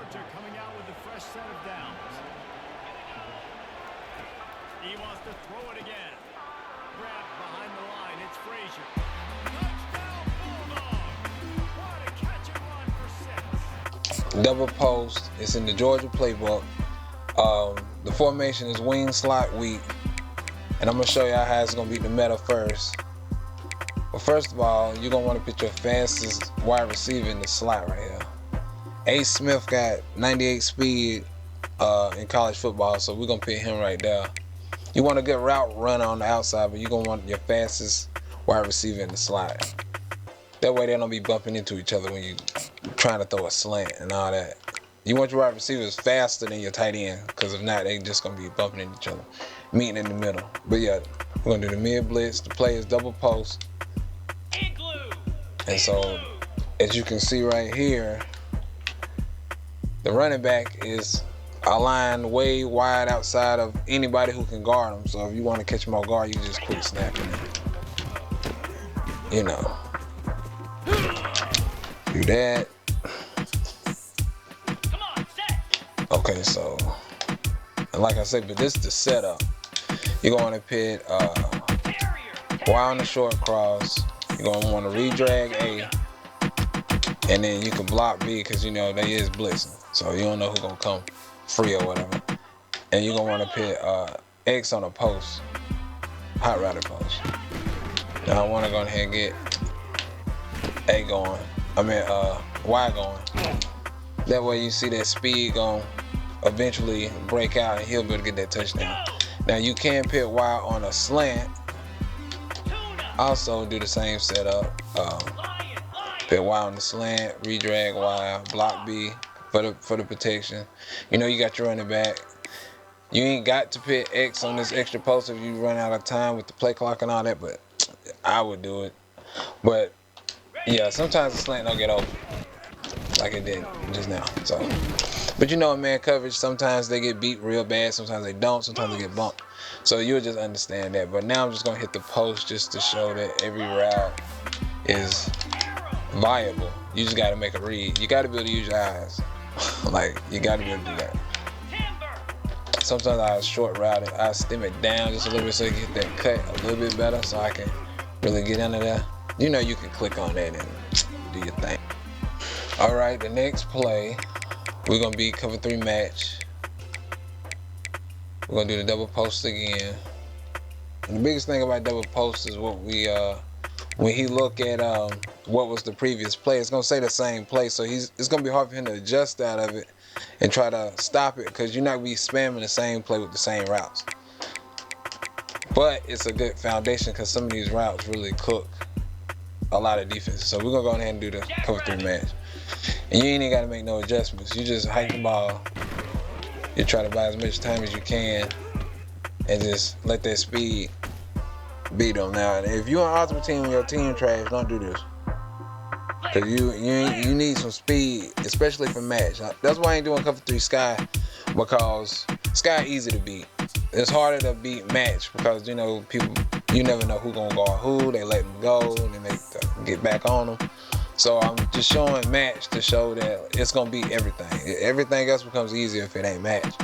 Georgia coming out with a fresh set of downs. He wants to throw it again. Grabbed behind the line. It's Frazier. Touchdown, Bulldogs! What a catch and run for 6. Double post. It's in the Georgia playbook. The formation is wing slot weak. And I'm going to show y'all how it's going to beat the meta first. But first of all, you're going to want to put your fastest wide receiver in the slot right here. A. Smith got 98 speed in college football, so we're going to put him right there. You want a good route run on the outside, but you're going to want your fastest wide receiver in the slot. That way they don't be bumping into each other when you're trying to throw a slant and all that. You want your wide receivers faster than your tight end, because if not, they just going to be bumping into each other, meeting in the middle. But yeah, we're going to do the mid blitz. The play is double post. And so, as you can see right here, the running back is aligned way wide outside of anybody who can guard him. So if you want to catch him off guard, you just quick snap him. You know. Do that. Okay, so, and like I said, but this is the setup. You're going to pit Y on the short cross. You're going to want to redrag A. And then you can block B because, you know, they is blitzing. So you don't know who's going to come free or whatever. And you're going to want to put X on a post. Hot routed post. Now I want to go ahead and get A going. Y going. That way you see that speed going to eventually break out and he'll be able to get that touchdown. Now you can put Y on a slant. Also do the same setup. Put Y on the slant, redrag Y, block B for the protection. You know you got your running back. You ain't got to put X on this extra post if you run out of time with the play clock and all that, but I would do it. But yeah, sometimes the slant don't get open like it did just now. So, but you know in man coverage, sometimes they get beat real bad, sometimes they don't, sometimes they get bumped. So you'll just understand that. But now I'm just gonna hit the post just to show that every route is viable. You just gotta make a read. You gotta be able to use your eyes. Like, you gotta be able to do that. Sometimes I short route it. I stem it down just a little bit so you can hit that cut a little bit better so I can really get under there. You know you can click on that and do your thing. All right, the next play, we're gonna be cover 3 match. We're gonna do the double post again. And the biggest thing about double post is what we when he look at what was the previous play, it's gonna say the same play, so it's gonna be hard for him to adjust out of it and try to stop it because you're not gonna be spamming the same play with the same routes. But it's a good foundation because some of these routes really cook a lot of defense. So we're gonna go ahead and do the cover 3 match. And you ain't even gotta make no adjustments. You just hike the ball. You try to buy as much time as you can and just let that speed beat them. Now, if you're on ultimate team and your team trash, don't do this. Cause you need some speed, especially for match. That's why I ain't doing cover 3 Sky, because Sky easy to beat. It's harder to beat match because you know you never know who gonna guard who. They let them go and then they get back on them. So I'm just showing match to show that it's gonna beat everything. Everything else becomes easier if it ain't match.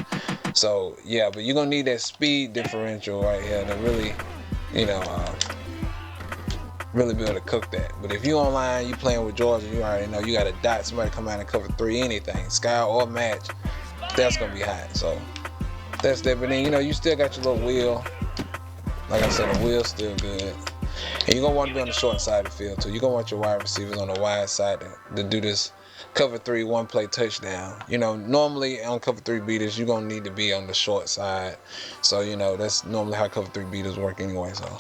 So yeah, but you're gonna need that speed differential right here to really, you know, really be able to cook that. But if you online, you playing with Georgia, you already know you got a dot. Somebody come out and cover 3 anything, Sky or match, that's gonna be hot. So that's that. But then you know you still got your little wheel. Like I said, the wheel's still good. And you're gonna want to be on the short side of the field too. You're gonna want your wide receivers on the wide side to do this cover 3 one play touchdown. You know, normally on cover 3 beaters, you're gonna need to be on the short side. So you know that's normally how cover 3 beaters work anyway. So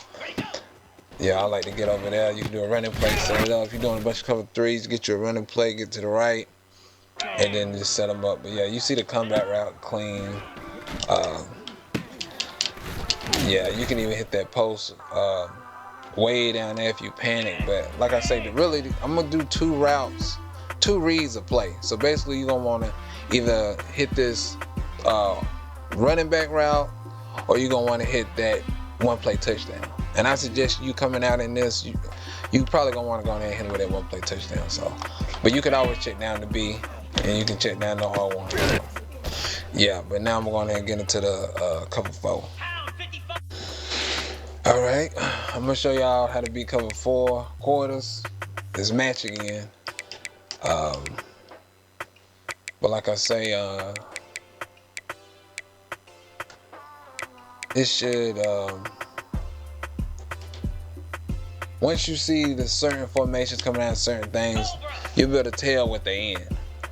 yeah, I like to get over there. You can do a running play, set it up. If you're doing a bunch of cover 3s, get your running play, get to the right, and then just set them up. But yeah, you see the comeback route clean. Yeah, you can even hit that post way down there if you panic. But like I say, really, I'm gonna do 2 routes, 2 reads of play. So basically, you're gonna want to either hit this running back route, or you're gonna want to hit that one play touchdown. And I suggest you coming out in this, you probably gonna want to go ahead and hit it with that one play touchdown. So, but you can always check down to B and you can check down the R1. Yeah, but now I'm going to get into the cover 4. All right, I'm gonna show y'all how to beat cover 4 quarters. This match again. But like I say, it should. Once you see the certain formations coming out, certain things, you'll be able to tell what they in.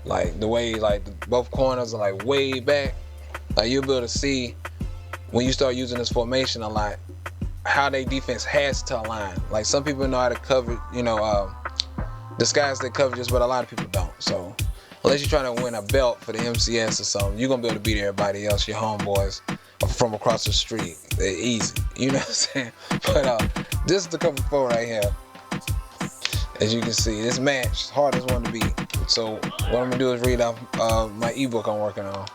Like the way, like both corners are like way back. Like you'll be able to see when you start using this formation a lot, how their defense has to align. Like some people know how to cover, disguise their coverages, but a lot of people don't. So unless you're trying to win a belt for the MCS or something, you're gonna be able to beat everybody else, your homeboys from across the street. They're easy, you know what I'm saying? But this is the cover 4 right here. As you can see, this match is hardest one to beat. So what I'm gonna do is read off my ebook I'm working on.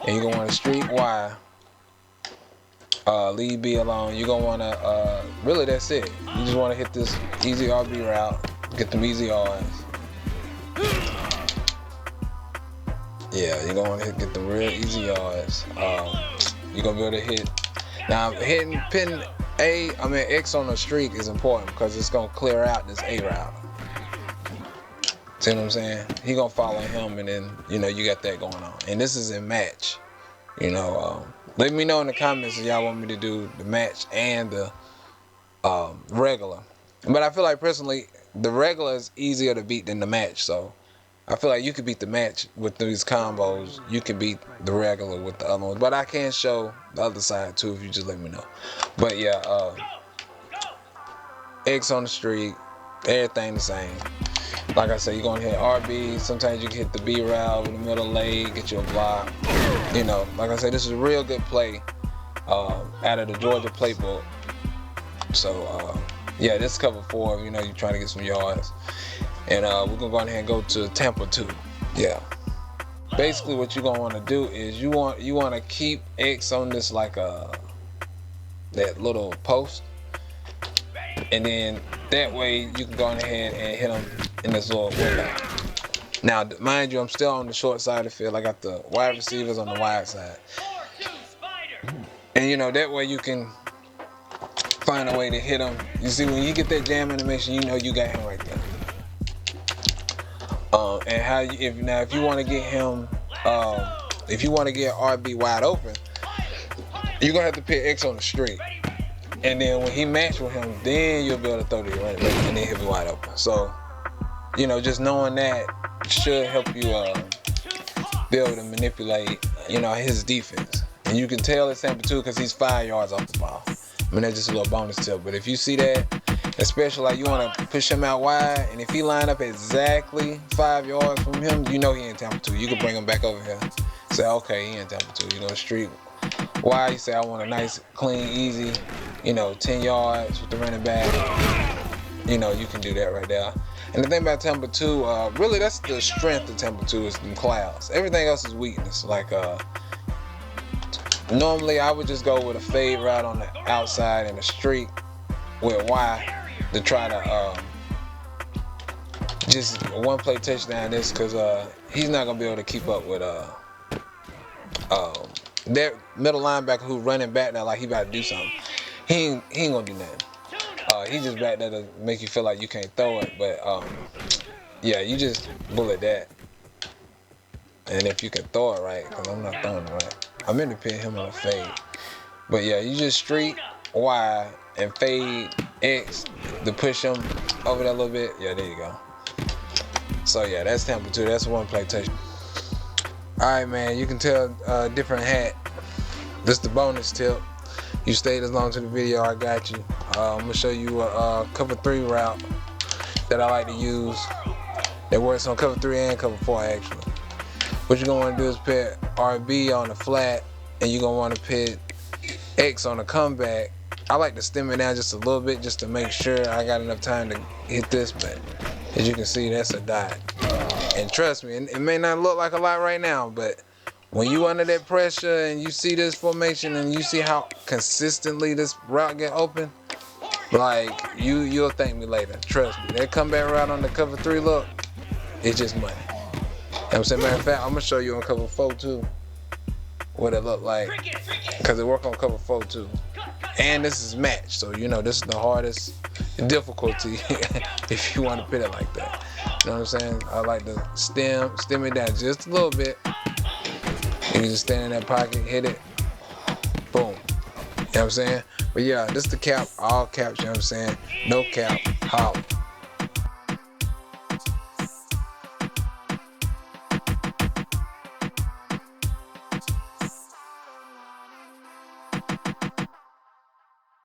And you're gonna want to streak Y, leave B alone. You're gonna want to really, that's it. You just want to hit this easy RB route, get them easy R's. Yeah, you're gonna want to get the real easy R's. You're gonna be able to hit. Now hitting pin X on a streak is important because it's gonna clear out this A route. See what I'm saying? He gonna follow him, and then you got that going on. And this is in match. Let me know in the comments if y'all want me to do the match and the regular. But I feel like personally, the regular is easier to beat than the match. So I feel like you could beat the match with these combos. You can beat the regular with the other ones. But I can show the other side too if you just let me know. But yeah, X on the streak, everything the same. Like I said, you're gonna hit RB. Sometimes you can hit the B route with the middle leg, get you a block. Like I said, this is a real good play out of the Georgia playbook. So yeah, this is cover 4. You're trying to get some yards. And we're gonna go ahead and go to Tampa 2. Yeah. Basically, what you're gonna want to do is you want to keep X on this like that little post, and then that way you can go ahead and hit them in this little window. Now, mind you, I'm still on the short side of the field. I got the wide receivers on the wide side, and that way you can find a way to hit them. You see, when you get that jam animation, you got him right there. And how if you want to get him, if you want to get RB wide open, you're gonna have to put X on the streak, and then when he match with him, then you'll be able to throw the running back, and then he'll be wide open. So, just knowing that should help you be able to manipulate, his defense. And you can tell it's Tampa 2 because he's 5 yards off the ball. I mean, that's just a little bonus tip. But if you see that, especially like you want to push him out wide, and if he line up exactly 5 yards from him, he in Tampa 2. You can bring him back over here. Say, okay, he in Tampa 2. You're gonna streak Y. You say, I want a nice, clean, easy, 10 yards with the running back. You can do that right there. And the thing about Tampa 2, really that's the strength of Tampa 2 is them clouds. Everything else is weakness. Like normally I would just go with a fade route on the outside and a streak with Y to try to just one play touchdown this, because he's not gonna be able to keep up with that middle linebacker who running back now like he about to do something. He ain't gonna do nothing. He just back there to make you feel like you can't throw it, but yeah, you just bullet that. And if you can throw it right, because I'm not throwing it right. I meant to pin him on a fade. But yeah, you just streak Y and fade X to push him over that a little bit. Yeah, there you go. So yeah, that's Tampa 2. That's one play touch. Alright, man, you can tell different hat. This is the bonus tip. You stayed as long to the video, I got you. I'm gonna show you a cover 3 route that I like to use that works on cover 3 and cover 4 actually. What you're gonna want to do is put RB on the flat, and you're gonna want to put X on the comeback. I like to stem it down just a little bit just to make sure I got enough time to hit this, but as you can see, that's a dot. And trust me, it may not look like a lot right now, but when you under that pressure and you see this formation and you see how consistently this route get open, like you'll thank me later. Trust me, that comeback route on the cover 3 look, it's just money. what I'm saying? Matter of fact, I'm gonna show you on cover 4 too what it look like, because it work on cover 4 too. And this is match, so you know this is the hardest difficulty if you want to put it like that. You know what I'm saying? I like to stem it down just a little bit. And you just stand in that pocket, hit it, boom. You know what I'm saying? But yeah, this is the cap, all caps, you know what I'm saying? No cap, holla.